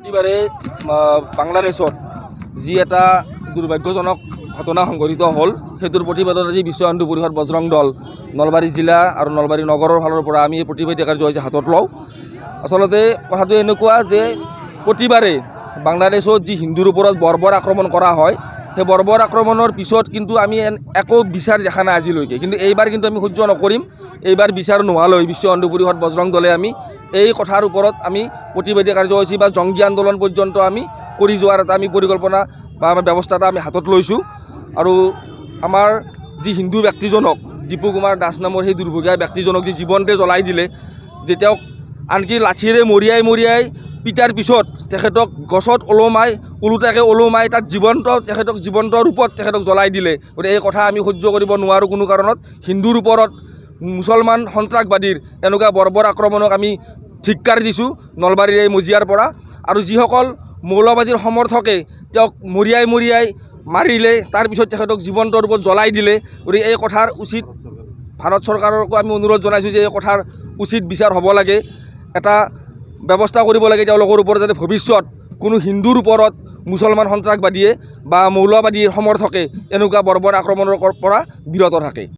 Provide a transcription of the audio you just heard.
এবাৰে বাংলাদেশত যি এটা দুৰ্ভাগ্যজনক ঘটনা সংঘটিত হ'ল সেইটোৰ প্ৰতিবাদত আজি বিশ্ব হিন্দু পৰিষদ বজৰং দল নলবাৰী জিলা আৰু নলবাৰী নগৰৰ ফালৰ পৰা আমি এই প্ৰতিবাদী কাৰ্য আজি হাতত লওঁ। আচলতে কথাটো এনেকুৱা যে প্ৰতিবাৰে বাংলাদেশত যি হিন্দুৰ ওপৰত বৰ্বৰ আক্ৰমণ কৰা হয় সেই বৰ্বৰ আক্ৰমণৰ পিছত কিন্তু আমি একো বিচাৰ দেখা নাই আজিলৈকে, কিন্তু এইবাৰ কিন্তু আমি সহ্য নকৰিম। এইবাৰ বিচাৰ নোহোৱালৈ বিশ্ব হিন্দু পৰিষদ বজৰং দলে আমি এই কথাৰ ওপৰত আমি প্ৰতিবাদী কাৰ্যসূচী বা জংগী আন্দোলন পৰ্যন্ত আমি কৰি যোৱাৰ এটা আমি পৰিকল্পনা বা আমাৰ ব্যৱস্থা এটা আমি হাতত লৈছোঁ। আৰু আমাৰ যি হিন্দু ব্যক্তিজনক দীপু কুমাৰ দাস নামৰ সেই দুৰ্ভগীয়া ব্যক্তিজনক যি জীৱনতে জ্বলাই দিলে, যে তেওঁক আনকি লাঠিৰে মৰিয়াই পিটাৰ পিছত তেখেতক গছত ওলোটাকৈ ওলোমাই তাক জীৱন্ত ৰূপত তেখেতক জ্বলাই দিলে। গতিকে এই কথা আমি সহ্য কৰিব নোৱাৰোঁ কোনো কাৰণত। হিন্দুৰ ওপৰত মুছলমান সন্ত্ৰাসবাদীৰ এনেকুৱা বৰ্বৰ আক্ৰমণক আমি ধিক্কাৰ দিছোঁ নলবাৰীৰ এই মজিয়াৰ পৰা। আৰু যিসকল মৌলবাদীৰ সমৰ্থকে তেওঁক মৰিয়াই মাৰিলে, তাৰপিছত তেখেতক জীৱন্ত ৰূপত জ্বলাই দিলে। গতিকে এই কথাৰ উচিত ভাৰত চৰকাৰকো আমি অনুৰোধ জনাইছোঁ যে এই কথাৰ উচিত বিচাৰ হ'ব লাগে, এটা ব্যৱস্থা কৰিব লাগে তেওঁলোকৰ ওপৰত, যাতে ভৱিষ্যত কোনো হিন্দুৰ ওপৰত মুছলমান সন্ত্ৰাসবাদীয়ে বা মৌলবাদীৰ সমৰ্থকে এনেকুৱা বৰ্বৰ আক্ৰমণৰ পৰা বিৰত থাকে।